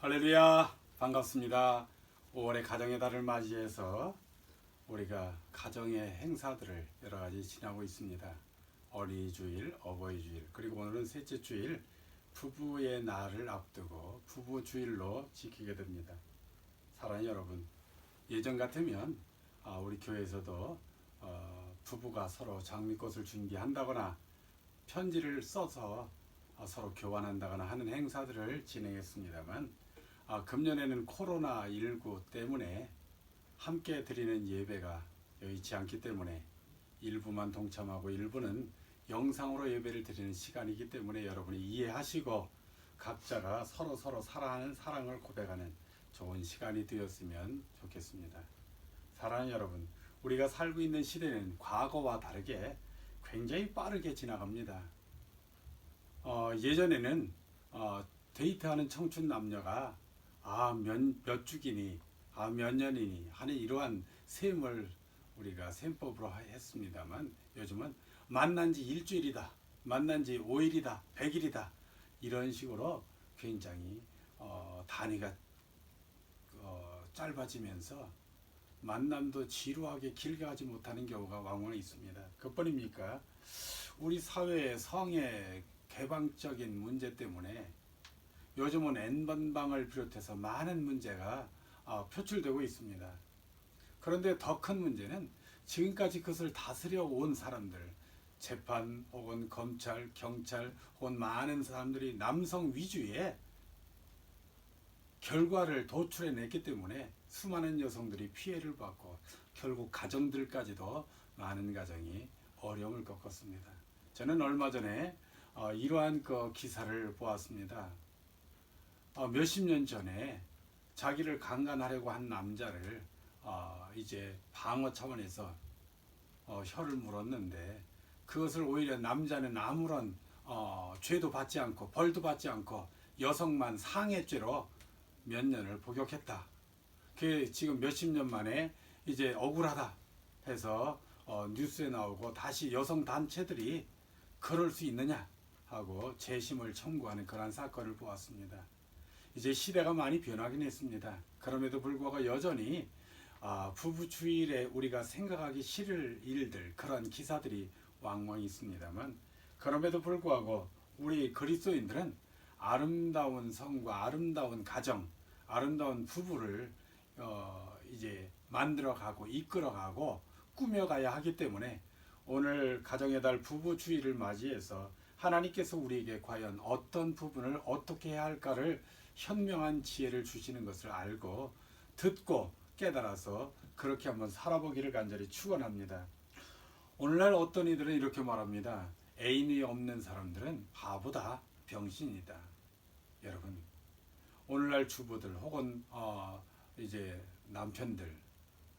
할렐루야, 반갑습니다. 5월의 가정의 달을 맞이해서 우리가 가정의 행사들을 여러 가지 지나고 있습니다. 어린이 주일, 어버이 주일, 그리고 오늘은 셋째 주일 부부의 날을 앞두고 부부 주일로 지키게 됩니다. 사랑하는 여러분, 예전 같으면 우리 교회에서도 부부가 서로 장미꽃을 준비한다거나 편지를 써서 서로 교환한다거나 하는 행사들을 진행했습니다만, 금년에는 코로나19 때문에 함께 드리는 예배가 여의치 않기 때문에 일부만 동참하고 일부는 영상으로 예배를 드리는 시간이기 때문에 여러분이 이해하시고 각자가 서로 사랑하는 사랑을 고백하는 좋은 시간이 되었으면 좋겠습니다. 사랑하는 여러분, 우리가 살고 있는 시대는 과거와 다르게 굉장히 빠르게 지나갑니다. 예전에는 데이트하는 청춘 남녀가 몇 주기니 몇 년이니 하는 이러한 셈을 우리가 셈법으로 했습니다만, 요즘은 만난 지 일주일이다, 만난 지 5일이다, 100일이다, 이런 식으로 굉장히 단위가 짧아지면서 만남도 지루하게 길게 하지 못하는 경우가 왕왕 있습니다. 그뿐입니까? 우리 사회의 성의 개방적인 문제 때문에 요즘은 N번방을 비롯해서 많은 문제가 표출되고 있습니다. 그런데 더 큰 문제는 지금까지 그것을 다스려 온 사람들, 재판 혹은 검찰, 경찰 혹은 많은 사람들이 남성 위주의 결과를 도출해냈기 때문에 수많은 여성들이 피해를 받고 결국 가정들까지도 많은 가정이 어려움을 겪었습니다. 저는 얼마 전에 이러한 기사를 보았습니다. 몇십 년 전에 자기를 강간하려고 한 남자를 이제 방어 차원에서 혀를 물었는데, 그것을 오히려 남자는 아무런 죄도 받지 않고 벌도 받지 않고 여성만 상해죄로 몇 년을 복역했다. 그게 지금 몇십 년 만에 이제 억울하다 해서 뉴스에 나오고 다시 여성 단체들이 그럴 수 있느냐 하고 재심을 청구하는 그런 사건을 보았습니다. 이제 시대가 많이 변하긴 했습니다. 그럼에도 불구하고 여전히 부부 주일에 우리가 생각하기 싫을 일들, 그런 기사들이 왕왕 있습니다만, 그럼에도 불구하고 우리 그리스도인들은 아름다운 성과 아름다운 가정, 아름다운 부부를 이제 만들어가고 이끌어가고 꾸며가야 하기 때문에 오늘 가정의 달 부부 주일을 맞이해서 하나님께서 우리에게 과연 어떤 부분을 어떻게 해야 할까를 현명한 지혜를 주시는 것을 알고 듣고 깨달아서 그렇게 한번 살아보기를 간절히 축원합니다. 오늘날 어떤 이들은 이렇게 말합니다. 애인이 없는 사람들은 바보다, 병신이다. 여러분, 오늘날 주부들 혹은 이제 남편들,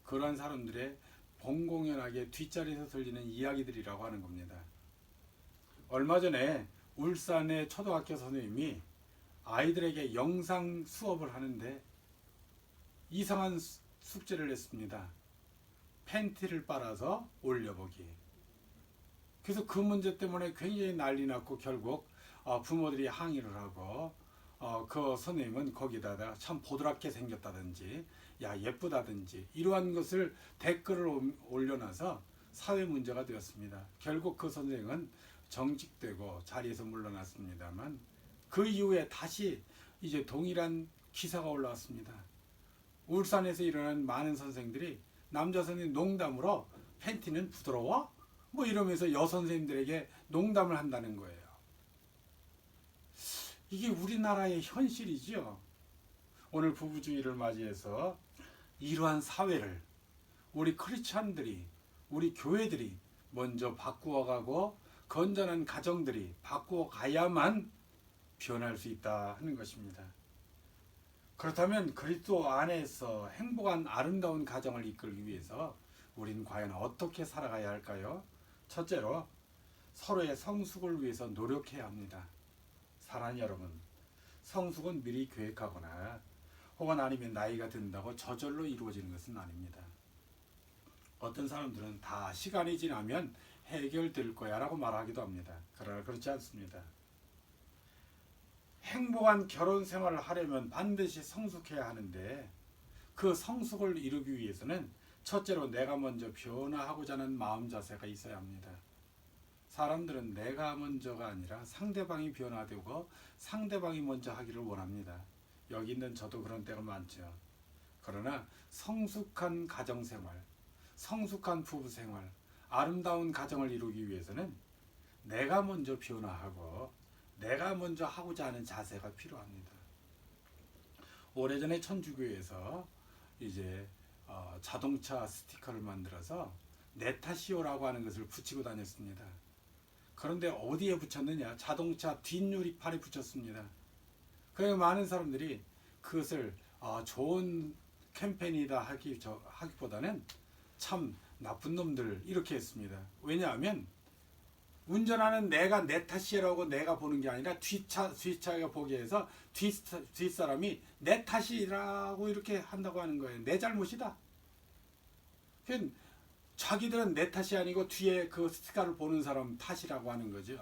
그러한 사람들의 공공연하게 뒷자리에서 들리는 이야기들이라고 하는 겁니다. 얼마 전에 울산의 초등학교 선생님이 아이들에게 영상 수업을 하는데 이상한 숙제를 했습니다. 팬티를 빨아서 올려보기. 그래서 그 문제 때문에 굉장히 난리 났고 결국 부모들이 항의를 하고 그 선생님은 거기다가 참 보드랍게 생겼다든지 야 예쁘다든지 이러한 것을 댓글을 올려놔서 사회 문제가 되었습니다. 결국 그 선생은 정직되고 자리에서 물러났습니다만, 그 이후에 다시 이제 동일한 기사가 올라왔습니다. 울산에서 일어난 많은 선생들이 남자 선생님 농담으로 팬티는 부드러워? 뭐 이러면서 여선생님들에게 농담을 한다는 거예요. 이게 우리나라의 현실이죠. 오늘 부부주의를 맞이해서 이러한 사회를 우리 크리스찬들이, 우리 교회들이 먼저 바꾸어가고 건전한 가정들이 바꾸어가야만 변할 수 있다 하는 것입니다. 그렇다면 그리스도 안에서 행복한 아름다운 가정을 이끌기 위해서 우리는 과연 어떻게 살아가야 할까요? 첫째로 서로의 성숙을 위해서 노력해야 합니다. 사랑하는 여러분, 성숙은 미리 계획하거나 혹은 아니면 나이가 든다고 저절로 이루어지는 것은 아닙니다. 어떤 사람들은 다 시간이 지나면 해결될 거야 라고 말하기도 합니다. 그러나 그렇지 않습니다. 행복한 결혼 생활을 하려면 반드시 성숙해야 하는데 그 성숙을 이루기 위해서는 첫째로 내가 먼저 변화하고자 하는 마음 자세가 있어야 합니다. 사람들은 내가 먼저가 아니라 상대방이 변화되고 상대방이 먼저 하기를 원합니다. 여기 있는 저도 그런 때가 많죠. 그러나 성숙한 가정생활, 성숙한 부부생활, 아름다운 가정을 이루기 위해서는 내가 먼저 변화하고 내가 먼저 하고자 하는 자세가 필요합니다. 오래전에 천주교에서 이제 자동차 스티커를 만들어서 내 탓이요라고 하는 것을 붙이고 다녔습니다. 그런데 어디에 붙였느냐? 자동차 뒷유리판에 붙였습니다. 그래서 많은 사람들이 그것을 좋은 캠페인이다 하기보다는 참 나쁜 놈들 이렇게 했습니다. 왜냐하면 운전하는 내가 내 탓이라고 내가 보는 게 아니라 뒷차가 보게 해서 뒷사람이 내 탓이라고 이렇게 한다고 하는 거예요. 내 잘못이다. 자기들은 내 탓이 아니고 뒤에 그 스티커를 보는 사람 탓이라고 하는 거죠.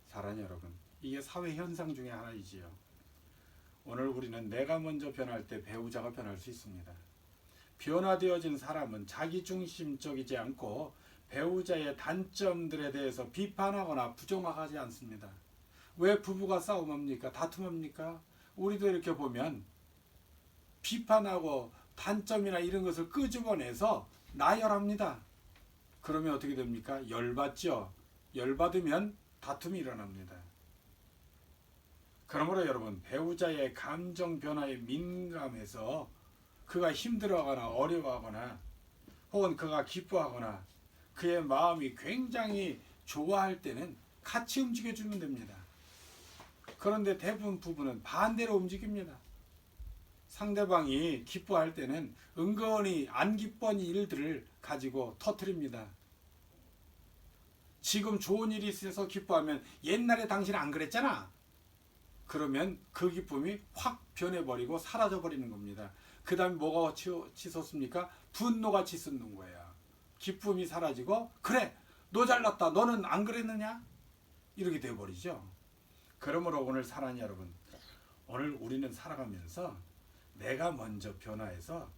사랑하는 여러분, 이게 사회 현상 중에 하나이지요. 오늘 우리는 내가 먼저 변할 때 배우자가 변할 수 있습니다. 변화되어진 사람은 자기중심적이지 않고 배우자의 단점들에 대해서 비판하거나 부정하지 않습니다. 왜 부부가 싸움합니까? 다툼합니까? 우리도 이렇게 보면 비판하고 단점이나 이런 것을 끄집어내서 나열합니다. 그러면 어떻게 됩니까? 열받죠. 열받으면 다툼이 일어납니다. 그러므로 여러분, 배우자의 감정 변화에 민감해서 그가 힘들어하거나 어려워하거나 혹은 그가 기뻐하거나 그의 마음이 굉장히 좋아할 때는 같이 움직여주면 됩니다. 그런데 대부분 부부는 반대로 움직입니다. 상대방이 기뻐할 때는 은근히 안 기쁜 일들을 가지고 터뜨립니다. 지금 좋은 일이 있어서 기뻐하면 옛날에 당신 안 그랬잖아. 그러면 그 기쁨이 확 변해버리고 사라져버리는 겁니다. 그 다음에 뭐가 치솟습니까? 분노가 치솟는 거예요. 기쁨이 사라지고 그래 너 잘났다 너는 안 그랬느냐? 이렇게 돼버리죠. 그러므로 오늘 사랑하는 여러분, 오늘 우리는 살아가면서 내가 먼저 변화해서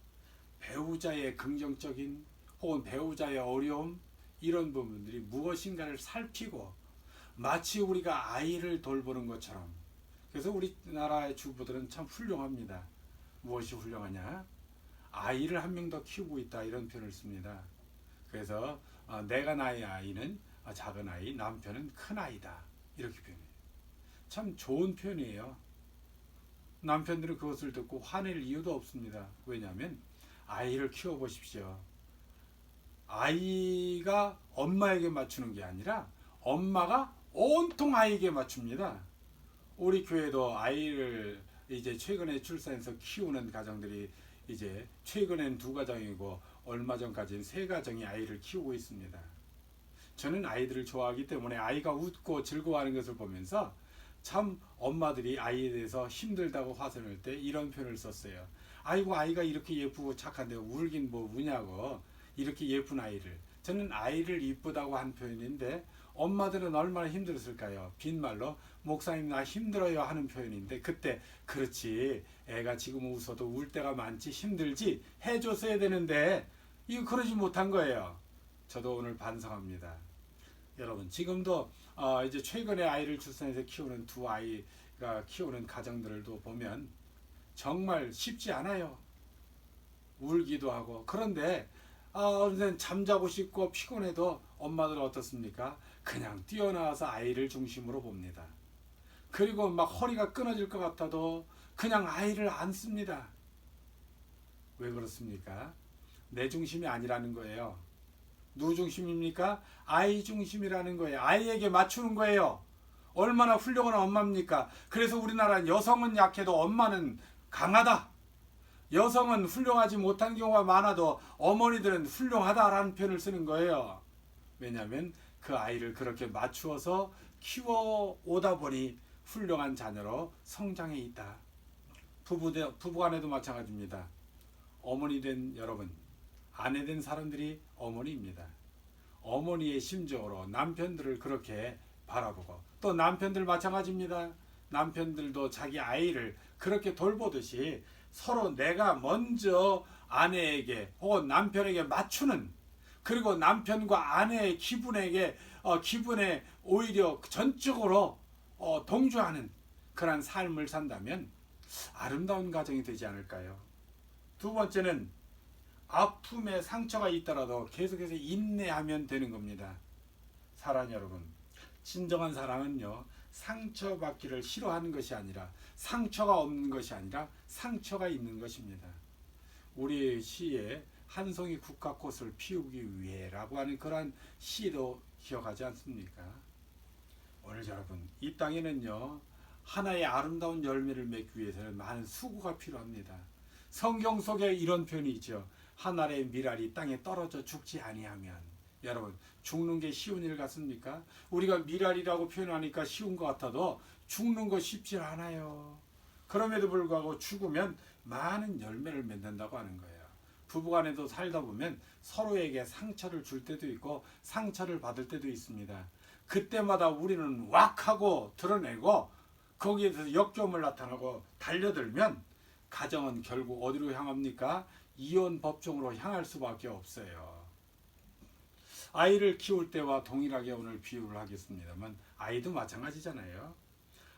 배우자의 긍정적인 혹은 배우자의 어려움 이런 부분들이 무엇인가를 살피고 마치 우리가 아이를 돌보는 것처럼. 그래서 우리나라의 주부들은 참 훌륭합니다. 무엇이 훌륭하냐? 아이를 한 명 더 키우고 있다 이런 표현을 씁니다. 그래서 내가 나의 아이는 작은 아이, 남편은 큰 아이다 이렇게 표현해요. 참 좋은 표현이에요. 남편들은 그것을 듣고 화낼 이유도 없습니다. 왜냐하면 아이를 키워보십시오. 아이가 엄마에게 맞추는 게 아니라 엄마가 온통 아이에게 맞춥니다. 우리 교회도 아이를 이제 최근에 출산해서 키우는 가정들이 이제 최근엔 2가정이고 얼마 전까지는 3가정이 아이를 키우고 있습니다. 저는 아이들을 좋아하기 때문에 아이가 웃고 즐거워하는 것을 보면서 참 엄마들이 아이에 대해서 힘들다고 화선할 때 이런 표현을 썼어요. 아이고 아이가 이렇게 예쁘고 착한데 울긴 뭐 우냐고 이렇게 예쁜 아이를. 저는 아이를 이쁘다고 한 표현인데 엄마들은 얼마나 힘들었을까요? 빈말로 목사님 나 힘들어요 하는 표현인데 그때 그렇지 애가 지금 웃어도 울 때가 많지 힘들지 해줬어야 되는데 이거 그러지 못한 거예요. 저도 오늘 반성합니다. 여러분 지금도 이제 최근에 아이를 출산해서 키우는 2아이가 키우는 가정들도 보면 정말 쉽지 않아요. 울기도 하고 그런데 잠자고 싶고 피곤해도 엄마들은 어떻습니까? 그냥 뛰어나와서 아이를 중심으로 봅니다. 그리고 막 허리가 끊어질 것 같아도 그냥 아이를 안습니다. 왜 그렇습니까? 내 중심이 아니라는 거예요. 누구 중심입니까? 아이 중심이라는 거예요. 아이에게 맞추는 거예요. 얼마나 훌륭한 엄마입니까? 그래서 우리나라 여성은 약해도 엄마는 강하다. 여성은 훌륭하지 못한 경우가 많아도 어머니들은 훌륭하다라는 표현을 쓰는 거예요. 왜냐하면 그 아이를 그렇게 맞추어서 키워오다 보니 훌륭한 자녀로 성장해 있다. 부부간에도 마찬가지입니다. 어머니 된 여러분, 아내 된 사람들이 어머니입니다. 어머니의 심정으로 남편들을 그렇게 바라보고 또 남편들 마찬가지입니다. 남편들도 자기 아이를 그렇게 돌보듯이 서로 내가 먼저 아내에게 혹은 남편에게 맞추는, 그리고 남편과 아내의 기분에 오히려 전적으로 동조하는 그런 삶을 산다면 아름다운 가정이 되지 않을까요? 두 번째는 아픔에 상처가 있더라도 계속해서 인내하면 되는 겁니다. 사랑 여러분, 진정한 사랑은요, 상처받기를 싫어하는 것이 아니라, 상처가 없는 것이 아니라 상처가 있는 것입니다. 우리 시에 한 송이 국화꽃을 피우기 위해라고 하는 그러한 시도 기억하지 않습니까? 오늘 여러분, 이 땅에는요, 하나의 아름다운 열매를 맺기 위해서는 많은 수고가 필요합니다. 성경 속에 이런 표현이 있죠. 한 알의 밀알이 땅에 떨어져 죽지 아니하면. 여러분, 죽는 게 쉬운 일 같습니까? 우리가 밀알이라고 표현하니까 쉬운 것 같아도 죽는 거 쉽지 않아요. 그럼에도 불구하고 죽으면 많은 열매를 맺는다고 하는 거예요. 부부간에도 살다 보면 서로에게 상처를 줄 때도 있고 상처를 받을 때도 있습니다. 그때마다 우리는 왁 하고 드러내고 거기에서 역겨움을 나타나고 달려들면 가정은 결국 어디로 향합니까? 이혼 법정으로 향할 수밖에 없어요. 아이를 키울 때와 동일하게 오늘 비유를 하겠습니다만, 아이도 마찬가지잖아요.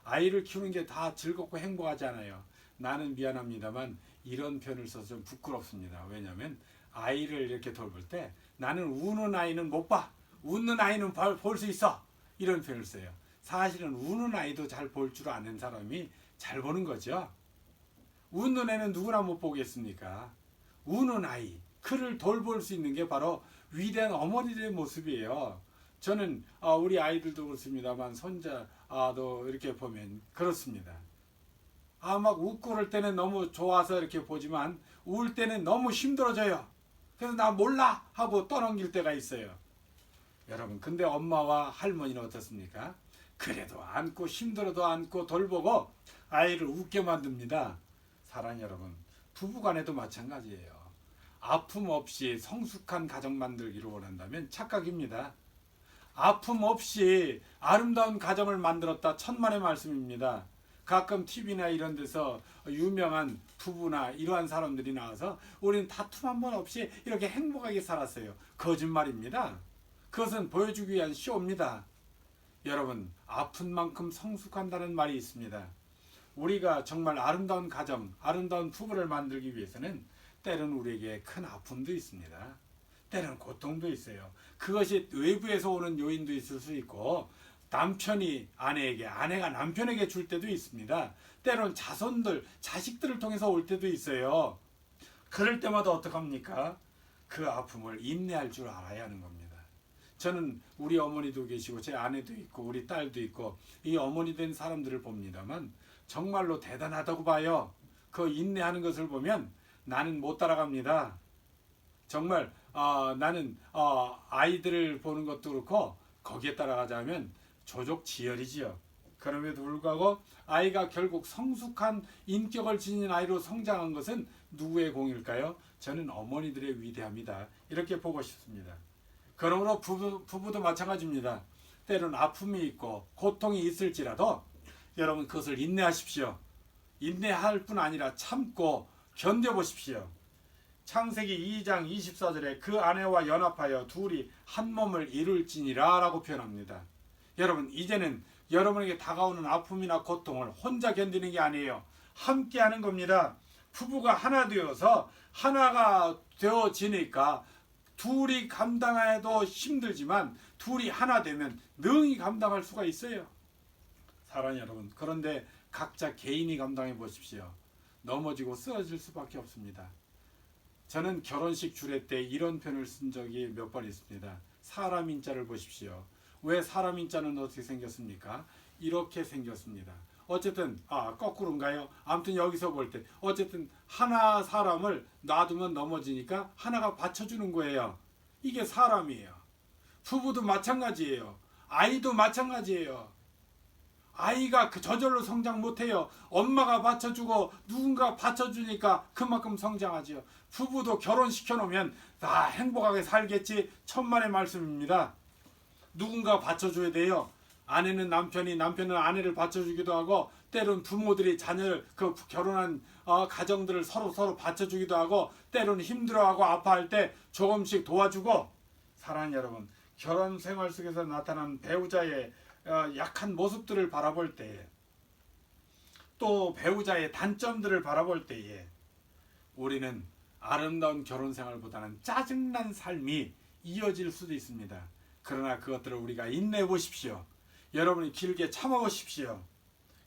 아이를 키우는 게 다 즐겁고 행복하잖아요. 나는 미안합니다만 이런 표현을 써서 좀 부끄럽습니다. 왜냐하면 아이를 이렇게 돌볼 때 나는 우는 아이는 못 봐, 웃는 아이는 볼 수 있어, 이런 표현을 써요. 사실은 우는 아이도 잘 볼 줄 아는 사람이 잘 보는 거죠. 웃는 애는 누구나 못 보겠습니까? 우는 아이, 그를 돌볼 수 있는 게 바로 위대한 어머니들의 모습이에요. 저는 우리 아이들도 그렇습니다만 손자도 이렇게 보면 그렇습니다. 막 웃고 그럴 때는 너무 좋아서 이렇게 보지만 울 때는 너무 힘들어져요. 그래서 나 몰라 하고 떠넘길 때가 있어요. 여러분, 근데 엄마와 할머니는 어떻습니까? 그래도 안고 힘들어도 안고 돌보고 아이를 웃게 만듭니다. 사랑 여러분, 부부간에도 마찬가지예요. 아픔 없이 성숙한 가정 만들기를 원한다면 착각입니다. 아픔 없이 아름다운 가정을 만들었다, 천만의 말씀입니다. 가끔 TV나 이런 데서 유명한 부부나 이러한 사람들이 나와서 우리는 다툼 한 번 없이 이렇게 행복하게 살았어요. 거짓말입니다. 그것은 보여주기 위한 쇼입니다. 여러분, 아픈 만큼 성숙한다는 말이 있습니다. 우리가 정말 아름다운 가정, 아름다운 부부를 만들기 위해서는 때로는 우리에게 큰 아픔도 있습니다. 때로는 고통도 있어요. 그것이 외부에서 오는 요인도 있을 수 있고, 남편이 아내에게, 아내가 남편에게 줄 때도 있습니다. 때로는 자손들, 자식들을 통해서 올 때도 있어요. 그럴 때마다 어떡합니까? 그 아픔을 인내할 줄 알아야 하는 겁니다. 저는 우리 어머니도 계시고 제 아내도 있고 우리 딸도 있고 이 어머니 된 사람들을 봅니다만 정말로 대단하다고 봐요. 그 인내하는 것을 보면 나는 못 따라갑니다. 정말 나는 아이들을 보는 것도 그렇고 거기에 따라가자면 조족지혈이지요. 그럼에도 불구하고 아이가 결국 성숙한 인격을 지닌 아이로 성장한 것은 누구의 공일까요? 저는 어머니들의 위대함이다, 이렇게 보고 싶습니다. 그러므로 부부도 마찬가지입니다. 때로는 아픔이 있고 고통이 있을지라도 여러분 그것을 인내하십시오. 인내할 뿐 아니라 참고 견뎌보십시오. 창세기 2장 24절에 그 아내와 연합하여 둘이 한 몸을 이룰지니라 라고 표현합니다. 여러분, 이제는 여러분에게 다가오는 아픔이나 고통을 혼자 견디는 게 아니에요. 함께 하는 겁니다. 부부가 하나 되어서 하나가 되어지니까 둘이 감당해도 힘들지만 둘이 하나 되면 능히 감당할 수가 있어요. 사랑하는 여러분, 그런데 각자 개인이 감당해 보십시오. 넘어지고 쓰러질 수밖에 없습니다. 저는 결혼식 주례 때 이런 표현을 쓴 적이 몇 번 있습니다. 사람 인자를 보십시오. 왜 사람 인자는 어떻게 생겼습니까? 이렇게 생겼습니다. 어쨌든 거꾸로인가요? 아무튼 여기서 볼 때 어쨌든 하나 사람을 놔두면 넘어지니까 하나가 받쳐주는 거예요. 이게 사람이에요. 부부도 마찬가지예요. 아이도 마찬가지예요. 아이가 저절로 성장 못해요. 엄마가 받쳐주고 누군가 받쳐주니까 그만큼 성장하지요. 부부도 결혼시켜 놓으면 다 행복하게 살겠지, 천만의 말씀입니다. 누군가 받쳐줘야 돼요. 아내는 남편이, 남편은 아내를 받쳐주기도 하고 때론 부모들이 자녀를 그 결혼한 가정들을 서로 받쳐주기도 하고 때로는 힘들어하고 아파할 때 조금씩 도와주고 사랑하는 여러분 결혼 생활 속에서 나타나는 배우자의 약한 모습들을 바라볼 때에 또 배우자의 단점들을 바라볼 때에 우리는 아름다운 결혼 생활보다는 짜증난 삶이 이어질 수도 있습니다. 그러나 그것들을 우리가 인내해 보십시오. 여러분이 길게 참아 보십시오.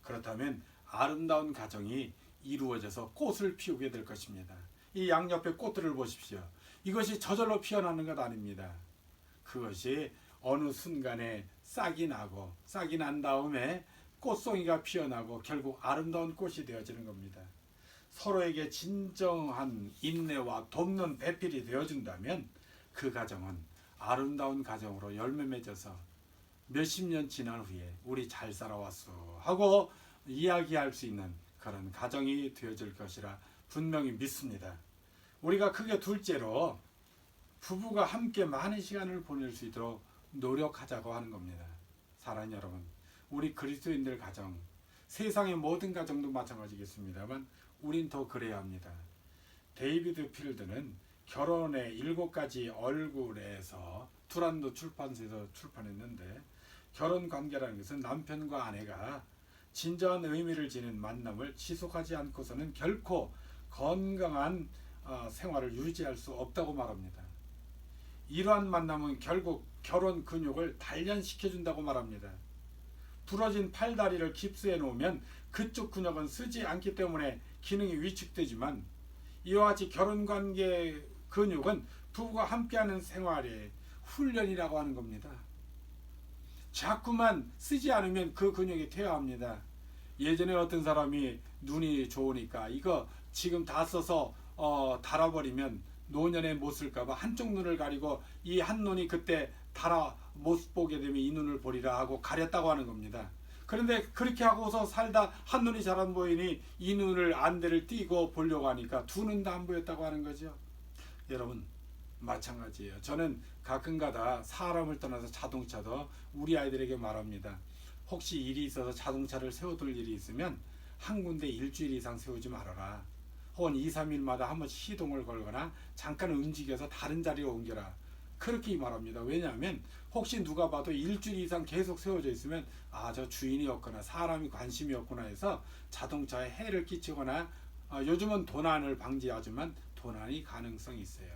그렇다면 아름다운 가정이 이루어져서 꽃을 피우게 될 것입니다. 이 양옆의 꽃들을 보십시오. 이것이 저절로 피어나는 것 아닙니다. 그것이 어느 순간에 싹이 나고 싹이 난 다음에 꽃송이가 피어나고 결국 아름다운 꽃이 되어지는 겁니다. 서로에게 진정한 인내와 돕는 배필이 되어준다면 그 가정은 아름다운 가정으로 열매 맺어서 몇십 년 지난 후에 우리 잘 살아왔어 하고 이야기할 수 있는 그런 가정이 되어질 것이라 분명히 믿습니다. 우리가 크게 둘째로 부부가 함께 많은 시간을 보낼 수 있도록 노력하자고 하는 겁니다. 사랑하는 여러분, 우리 그리스도인들 가정, 세상의 모든 가정도 마찬가지겠습니다만 우린 더 그래야 합니다. 데이비드 필드는 결혼의 7가지 얼굴에서 투란도 출판사에서 출판했는데 결혼 관계라는 것은 남편과 아내가 진정한 의미를 지닌 만남을 지속하지 않고서는 결코 건강한 생활을 유지할 수 없다고 말합니다. 이러한 만남은 결국 결혼 근육을 단련시켜준다고 말합니다. 부러진 팔다리를 깁스해 놓으면 그쪽 근육은 쓰지 않기 때문에 기능이 위축되지만 이와 같이 결혼관계 근육은 부부가 함께하는 생활의 훈련이라고 하는 겁니다. 자꾸만 쓰지 않으면 그 근육이 퇴화합니다. 예전에 어떤 사람이 눈이 좋으니까 이거 지금 다 써서 달아버리면 노년에 못 쓸까봐 한쪽 눈을 가리고 이 한 눈이 그때 달아 못 보게 되면 이 눈을 보리라 하고 가렸다고 하는 겁니다. 그런데 그렇게 하고서 살다 한 눈이 잘 안 보이니 이 눈을 안대를 띄고 보려고 하니까 두 눈 다 안 보였다고 하는 거죠. 여러분 마찬가지예요. 저는 가끔가다 사람을 떠나서 자동차도 우리 아이들에게 말합니다. 혹시 일이 있어서 자동차를 세워둘 일이 있으면 한 군데 일주일 이상 세우지 말아라. 혹은 2, 3일마다 한 번씩 시동을 걸거나 잠깐 움직여서 다른 자리로 옮겨라. 그렇게 말합니다. 왜냐하면 혹시 누가 봐도 일주일 이상 계속 세워져 있으면 저 주인이 없거나 사람이 관심이 없구나 해서 자동차에 해를 끼치거나 요즘은 도난을 방지하지만 도난이 가능성이 있어요.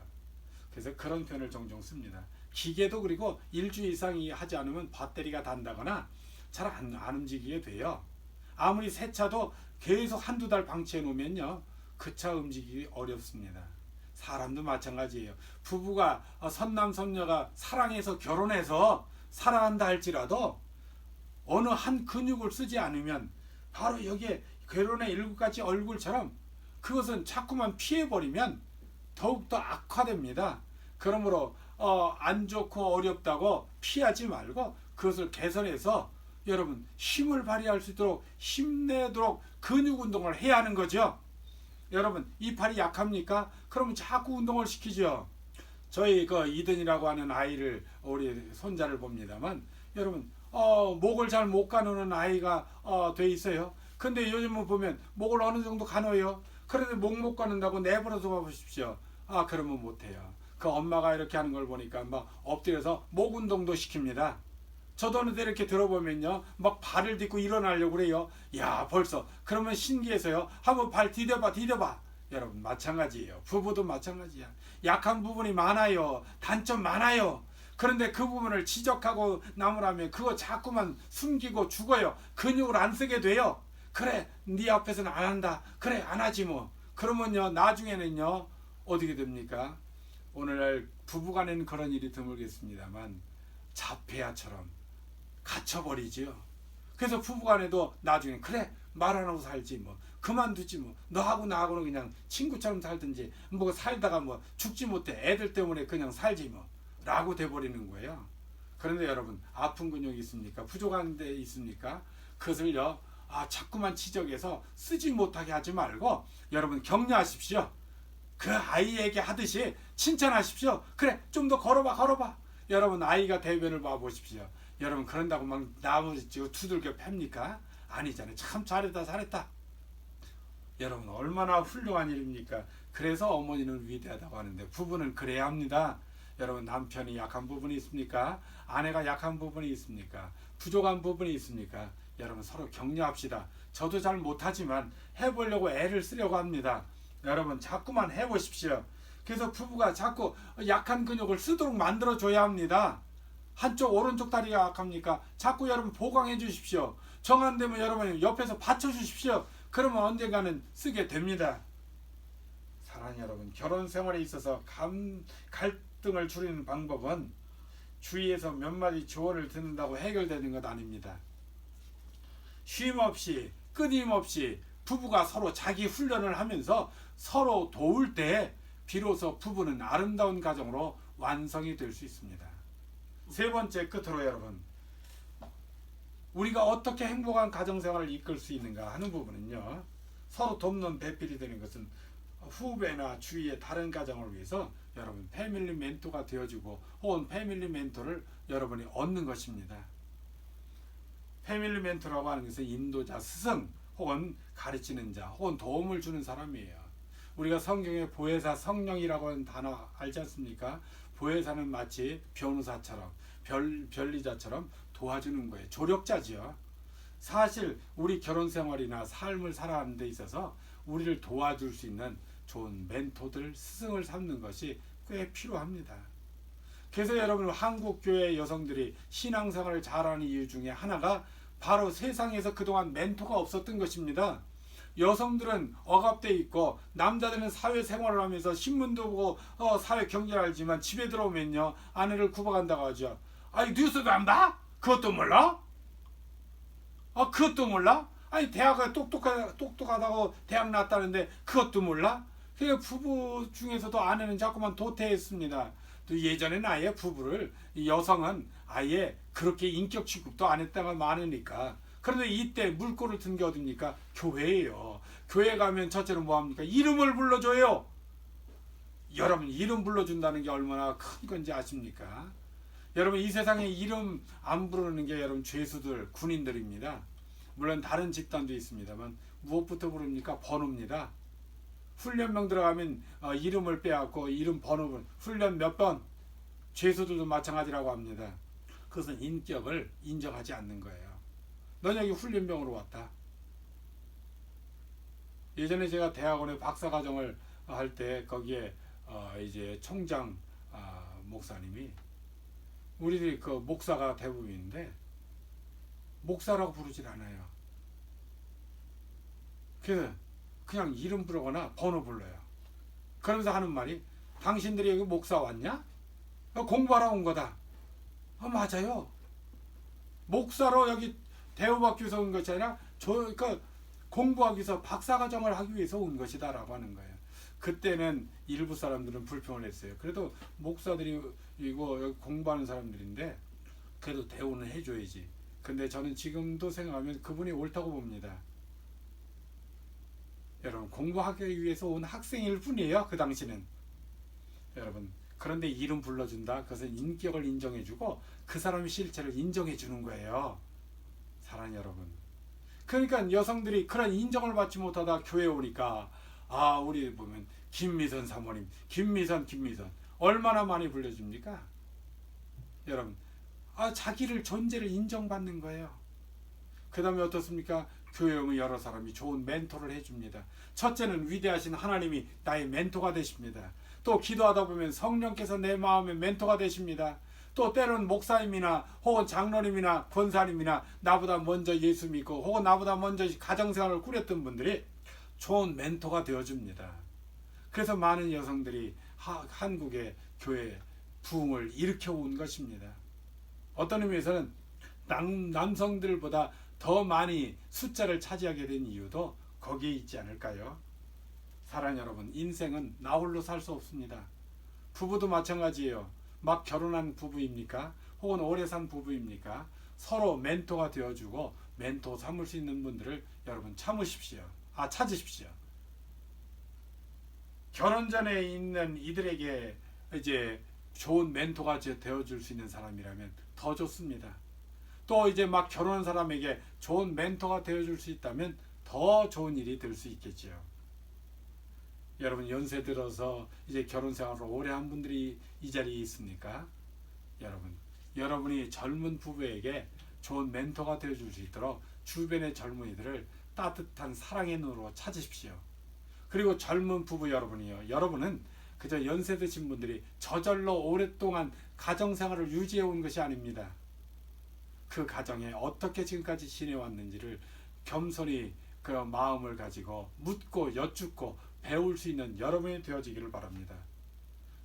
그래서 그런 표현을 종종 씁니다. 기계도 그리고 일주일 이상이 하지 않으면 배터리가 단다거나 잘 안 움직이게 돼요. 아무리 새 차도 계속 한두 달 방치해 놓으면요 그 차 움직이기 어렵습니다. 사람도 마찬가지예요. 부부가 선남선녀가 사랑해서 결혼해서 사랑한다 할지라도 어느 한 근육을 쓰지 않으면 바로 여기에 결혼의 7가지 얼굴처럼 그것은 자꾸만 피해버리면 더욱더 악화됩니다. 그러므로 안 좋고 어렵다고 피하지 말고 그것을 개선해서 여러분 힘을 발휘할 수 있도록 힘내도록 근육 운동을 해야 하는 거죠. 여러분 이 팔이 약합니까? 그러면 자꾸 운동을 시키죠. 저희 그 이든이라고 하는 아이를 우리 손자를 봅니다만 여러분 목을 잘 못 가누는 아이가 돼 있어요. 근데 요즘은 보면 목을 어느 정도 가누어요. 그런데 목 못 가는다고 내버려둬 보십시오. 그러면 못해요. 그 엄마가 이렇게 하는 걸 보니까 막 엎드려서 목 운동도 시킵니다. 저도 어느 때 이렇게 들어보면요 막 발을 딛고 일어나려고 그래요. 야 벌써 그러면 신기해서요 한번 발 디뎌봐. 여러분 마찬가지예요. 부부도 마찬가지야. 약한 부분이 많아요. 단점 많아요. 그런데 그 부분을 지적하고 나무라면 그거 자꾸만 숨기고 죽어요. 근육을 안 쓰게 돼요. 그래 네 앞에서는 안 한다. 그래 안 하지 뭐. 그러면요 나중에는요 어떻게 됩니까? 오늘날 부부간에는 그런 일이 드물겠습니다만 자폐아처럼 갇혀버리죠. 그래서 부부간에도 나중에 그래 말 안 하고 살지 뭐 그만두지 뭐 너하고 나하고는 그냥 친구처럼 살든지 뭐 살다가 뭐 죽지 못해 애들 때문에 그냥 살지 뭐 라고 돼버리는 거예요. 그런데 여러분 아픈 근육이 있습니까? 부족한 데 있습니까? 그것을요 자꾸만 지적해서 쓰지 못하게 하지 말고 여러분 격려하십시오. 그 아이에게 하듯이 칭찬하십시오. 그래 좀 더 걸어봐. 여러분 아이가 대변을 봐 보십시오. 여러분 그런다고 막 나무 두들겨 팹니까? 아니잖아요. 참 잘했다. 여러분 얼마나 훌륭한 일입니까? 그래서 어머니는 위대하다고 하는데 부부는 그래야 합니다. 여러분 남편이 약한 부분이 있습니까? 아내가 약한 부분이 있습니까? 부족한 부분이 있습니까? 여러분 서로 격려합시다. 저도 잘 못하지만 해보려고 애를 쓰려고 합니다. 여러분 자꾸만 해보십시오. 그래서 부부가 자꾸 약한 근육을 쓰도록 만들어줘야 합니다. 한쪽 오른쪽 다리가 약합니까? 자꾸 여러분 보강해 주십시오. 정 안 되면 여러분 옆에서 받쳐주십시오. 그러면 언젠가는 쓰게 됩니다. 사랑하는 여러분, 결혼 생활에 있어서 갈등을 줄이는 방법은 주위에서 몇 마디 조언을 듣는다고 해결되는 것 아닙니다. 쉼없이 끊임없이 부부가 서로 자기 훈련을 하면서 서로 도울 때 비로소 부부는 아름다운 가정으로 완성이 될 수 있습니다. 세 번째 끝으로 여러분, 우리가 어떻게 행복한 가정생활을 이끌 수 있는가 하는 부분은요, 서로 돕는 배필이 되는 것은 후배나 주위의 다른 가정을 위해서 여러분 패밀리 멘토가 되어주고 혹은 패밀리 멘토를 여러분이 얻는 것입니다. 패밀리 멘토라고 하는 것은 인도자, 스승 혹은 가르치는 자 혹은 도움을 주는 사람이에요. 우리가 성경에 보혜사, 성령이라고 하는 단어 알지 않습니까? 보혜사는 마치 변호사처럼 변리자처럼 도와주는 거예요. 조력자지요. 사실 우리 결혼 생활이나 삶을 살아가는 데 있어서 우리를 도와줄 수 있는 좋은 멘토들, 스승을 삼는 것이 꽤 필요합니다. 그래서 여러분 한국 교회 여성들이 신앙생활을 잘하는 이유 중에 하나가 바로 세상에서 그동안 멘토가 없었던 것입니다. 여성들은 억압돼 있고 남자들은 사회생활을 하면서 신문도 보고 사회 경제를 알지만 집에 들어오면요 아내를 구박한다고 하죠. 아니 뉴스도 안 봐? 그것도 몰라? 그것도 몰라? 아니 대학을 똑똑하다고 대학 나왔다는데 그것도 몰라? 그 부부 중에서도 아내는 자꾸만 도태했습니다. 또 예전에는 아예 부부를 여성은 아예 그렇게 인격 취급도 안 했다가 많으니까. 그런데 이때 물꼬를 튼 게 어딥니까? 교회예요. 교회 가면 첫째로 뭐합니까? 이름을 불러줘요. 여러분 이름 불러준다는 게 얼마나 큰 건지 아십니까? 여러분 이 세상에 이름 안 부르는 게 여러분 죄수들, 군인들입니다. 물론 다른 집단도 있습니다만 무엇부터 부릅니까? 번호입니다. 훈련병 들어가면 이름을 빼앗고 이름 번호를 훈련 몇 번, 죄수들도 마찬가지라고 합니다. 그것은 인격을 인정하지 않는 거예요. 넌 여기 훈련병으로 왔다. 예전에 제가 대학원에 박사과정을 할 때 거기에 이제 총장 목사님이 우리들이 그 목사가 대부분인데 목사라고 부르질 않아요. 그래서 그냥 이름 부르거나 번호 불러요. 그러면서 하는 말이 당신들이 여기 목사 왔냐? 공부하러 온 거다. 맞아요. 목사로 여기 대우받기 위해서 온 것이 아니라 그러니까 공부하기 위해서 박사과정을 하기 위해서 온 것이다 라고 하는 거예요. 그때는 일부 사람들은 불평을 했어요. 그래도 목사들이 이거 여기 공부하는 사람들인데 그래도 대우는 해줘야지. 근데 저는 지금도 생각하면 그분이 옳다고 봅니다. 여러분 공부하기 위해서 온 학생일 뿐이에요. 그 당시는. 여러분 그런데 이름 불러준다. 그것은 인격을 인정해주고 그 사람의 실체를 인정해주는 거예요. 사랑하는 여러분. 그러니까 여성들이 그런 인정을 받지 못하다 교회에 오니까 우리 보면 김미선 사모님, 김미선 얼마나 많이 불려줍니까? 여러분 자기를 존재를 인정받는 거예요. 그 다음에 어떻습니까? 교회의 여러 사람이 좋은 멘토를 해줍니다. 첫째는 위대하신 하나님이 나의 멘토가 되십니다. 또 기도하다 보면 성령께서 내 마음의 멘토가 되십니다. 또 때로는 목사님이나 혹은 장로님이나 권사님이나 나보다 먼저 예수 믿고 혹은 나보다 먼저 가정생활을 꾸렸던 분들이 좋은 멘토가 되어줍니다. 그래서 많은 여성들이 한국의 교회 부흥을 일으켜온 것입니다. 어떤 의미에서는 남성들보다 더 많이 숫자를 차지하게 된 이유도 거기에 있지 않을까요? 사랑하는 여러분, 인생은 나 홀로 살 수 없습니다. 부부도 마찬가지예요. 막 결혼한 부부입니까? 혹은 오래 산 부부입니까? 서로 멘토가 되어주고 멘토 삼을 수 있는 분들을 여러분 찾으십시오. 결혼 전에 있는 이들에게 이제 좋은 멘토가 되어줄 수 있는 사람이라면 더 좋습니다. 또 이제 막 결혼한 사람에게 좋은 멘토가 되어줄 수 있다면 더 좋은 일이 될 수 있겠죠. 여러분 연세 들어서 이제 결혼 생활을 오래 한 분들이 이 자리에 있습니까? 여러분이 젊은 부부에게 좋은 멘토가 되어줄 수 있도록 주변의 젊은이들을 따뜻한 사랑의 눈으로 찾으십시오. 그리고 젊은 부부 여러분은 그저 연세 드신 분들이 저절로 오랫동안 가정생활을 유지해 온 것이 아닙니다. 그 가정에 어떻게 지금까지 지내왔는지를 겸손히 그 마음을 가지고 묻고 여쭙고 배울 수 있는 여러분이 되어지기를 바랍니다.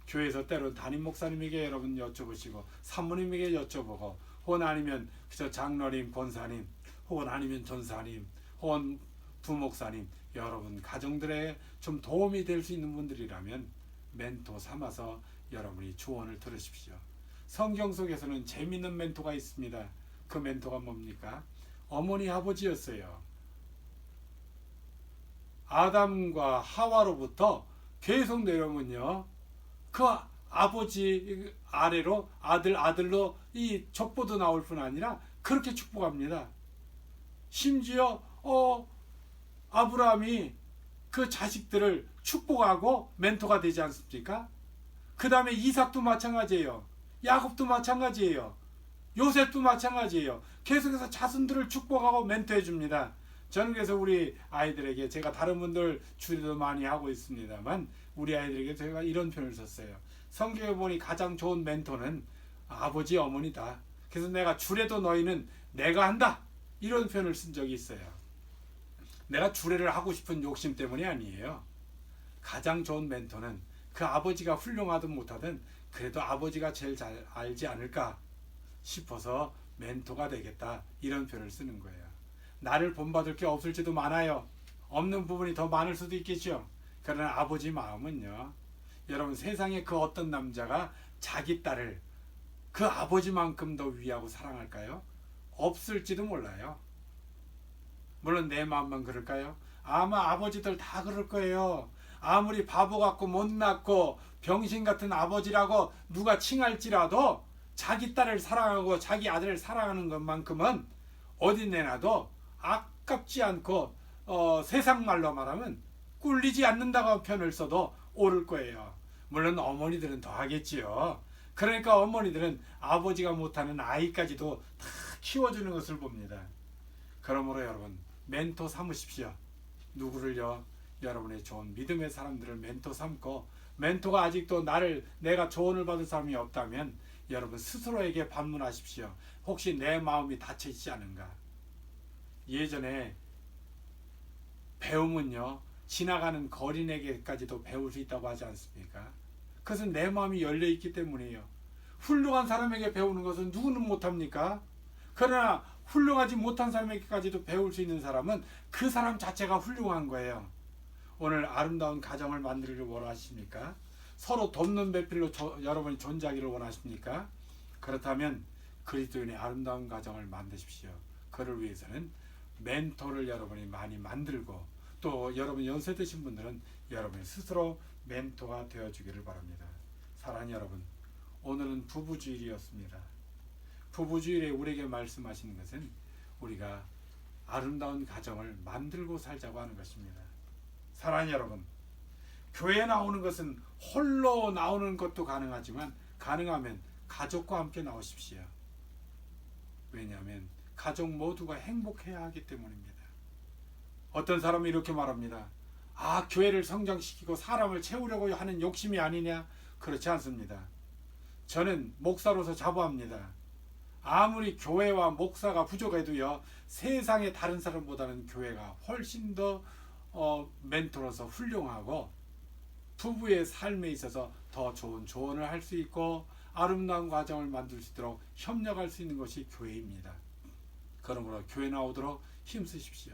교회에서 때론 담임 목사님에게 여러분 여쭤보시고 사모님에게 여쭤보고 혹은 아니면 그저 장로님, 권사님 혹은 아니면 전사님 혹은 부목사님 여러분 가정들에 좀 도움이 될 수 있는 분들이라면 멘토 삼아서 여러분이 조언을 들으십시오. 성경 속에서는 재미있는 멘토가 있습니다. 그 멘토가 뭡니까? 어머니 아버지였어요. 아담과 하와로부터 계속 내려오면요. 그 아버지 아래로 아들로 이 족보도 나올 뿐 아니라 그렇게 축복합니다. 심지어 아브라함이 그 자식들을 축복하고 멘토가 되지 않습니까? 그 다음에 이삭도 마찬가지예요. 야곱도 마찬가지예요. 요셉도 마찬가지예요. 계속해서 자손들을 축복하고 멘토해 줍니다. 저는 그래서 우리 아이들에게 제가 다른 분들 주례도 많이 하고 있습니다만 우리 아이들에게 제가 이런 표현을 썼어요. 성경에 보니 가장 좋은 멘토는 아버지 어머니다. 그래서 내가 주례도 너희는 내가 한다. 이런 표현을 쓴 적이 있어요. 내가 주례를 하고 싶은 욕심 때문이 아니에요. 가장 좋은 멘토는 그 아버지가 훌륭하든 못하든 그래도 아버지가 제일 잘 알지 않을까 싶어서 멘토가 되겠다. 이런 표현을 쓰는 거예요. 나를 본받을 게 없을지도 많아요. 없는 부분이 더 많을 수도 있겠죠. 그러나 아버지 마음은요. 여러분 세상에 그 어떤 남자가 자기 딸을 그 아버지만큼 더 위하고 사랑할까요? 없을지도 몰라요. 물론 내 마음만 그럴까요? 아마 아버지들 다 그럴 거예요. 아무리 바보 같고 못났고 병신 같은 아버지라고 누가 칭할지라도 자기 딸을 사랑하고 자기 아들을 사랑하는 것만큼은 어디 내놔도 아깝지 않고 세상 말로 말하면 꿀리지 않는다고 표현을 써도 옳을 거예요. 물론 어머니들은 더 하겠지요. 그러니까 어머니들은 아버지가 못하는 아이까지도 다 키워주는 것을 봅니다. 그러므로 여러분 멘토 삼으십시오. 누구를요? 여러분의 좋은 믿음의 사람들을 멘토 삼고 멘토가 아직도 내가 조언을 받을 사람이 없다면 여러분 스스로에게 반문하십시오. 혹시 내 마음이 닫혀 있지 않은가? 예전에 배움은요 지나가는 거린에게까지도 배울 수 있다고 하지 않습니까? 그것은 내 마음이 열려 있기 때문이에요. 훌륭한 사람에게 배우는 것은 누구는 못합니까? 그러나 훌륭하지 못한 사람에게까지도 배울 수 있는 사람은 그 사람 자체가 훌륭한 거예요. 오늘 아름다운 가정을 만들기를 원하십니까? 서로 돕는 배필로 여러분이 존재하기를 원하십니까? 그렇다면 그리스도인의 아름다운 가정을 만드십시오. 그를 위해서는 멘토를 여러분이 많이 만들고 또 여러분 연세 드신 분들은 여러분이 스스로 멘토가 되어주기를 바랍니다. 사랑하는 여러분, 오늘은 부부주일이었습니다. 부부주일에 우리에게 말씀하시는 것은 우리가 아름다운 가정을 만들고 살자고 하는 것입니다. 사랑하는 여러분, 교회에 나오는 것은 홀로 나오는 것도 가능하지만 가능하면 가족과 함께 나오십시오. 왜냐하면 가족 모두가 행복해야 하기 때문입니다. 어떤 사람은 이렇게 말합니다. 교회를 성장시키고 사람을 채우려고 하는 욕심이 아니냐? 그렇지 않습니다. 저는 목사로서 자부합니다. 아무리 교회와 목사가 부족해도요, 세상의 다른 사람보다는 교회가 훨씬 더 멘토로서 훌륭하고 부부의 삶에 있어서 더 좋은 조언을 할 수 있고 아름다운 과정을 만들 수 있도록 협력할 수 있는 것이 교회입니다. 그러므로 교회 나오도록 힘쓰십시오.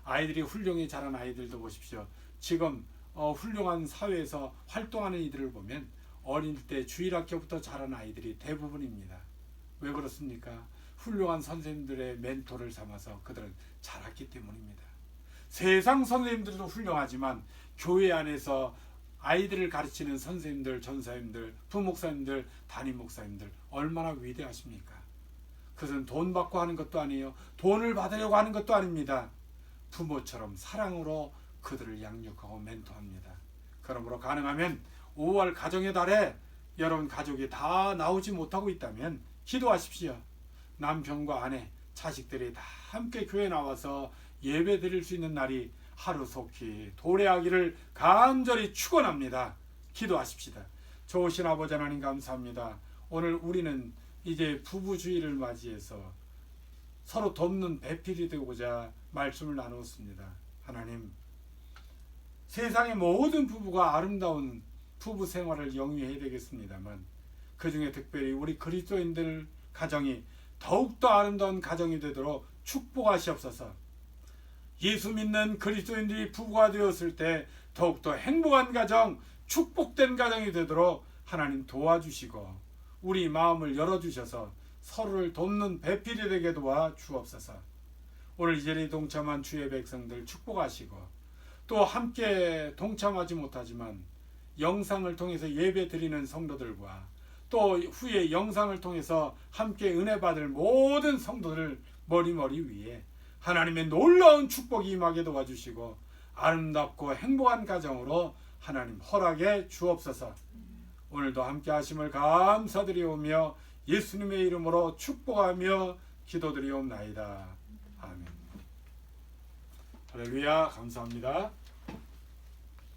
아이들이 훌륭히 자란 아이들도 보십시오. 지금 훌륭한 사회에서 활동하는 이들을 보면 어릴 때 주일학교부터 자란 아이들이 대부분입니다. 왜 그렇습니까? 훌륭한 선생님들의 멘토를 삼아서 그들은 자랐기 때문입니다. 세상 선생님들도 훌륭하지만 교회 안에서 아이들을 가르치는 선생님들, 전사님들, 부목사님들, 담임 목사님들 얼마나 위대하십니까? 그것은 돈 받고 하는 것도 아니에요. 돈을 받으려고 하는 것도 아닙니다. 부모처럼 사랑으로 그들을 양육하고 멘토합니다. 그러므로 가능하면 5월 가정의 달에 여러분 가족이 다 나오지 못하고 있다면 기도하십시오. 남편과 아내, 자식들이 다 함께 교회 나와서 예배 드릴 수 있는 날이 하루속히 도래하기를 간절히 축원합니다. 기도하십시다. 좋으신 아버지 하나님 감사합니다. 오늘 우리는 이제 부부주의를 맞이해서 서로 돕는 배필이 되고자 말씀을 나누었습니다. 하나님, 세상의 모든 부부가 아름다운 부부 생활을 영위해야 되겠습니다만 그 중에 특별히 우리 그리스도인들 가정이 더욱더 아름다운 가정이 되도록 축복하시옵소서. 예수 믿는 그리스도인들이 부부가 되었을 때 더욱더 행복한 가정, 축복된 가정이 되도록 하나님 도와주시고 우리 마음을 열어주셔서 서로를 돕는 배필이 되게 도와 주옵소서. 오늘 이 자리에 동참한 주의 백성들 축복하시고 또 함께 동참하지 못하지만 영상을 통해서 예배 드리는 성도들과 또 후에 영상을 통해서 함께 은혜 받을 모든 성도들 머리머리 위에 하나님의 놀라운 축복이 임하게 도와주시고 아름답고 행복한 가정으로 하나님 허락해 주옵소서. 오늘도 함께 하심을 감사드리오며 예수님의 이름으로 축복하며 기도드리옵나이다. 아멘. 할렐루야. 감사합니다.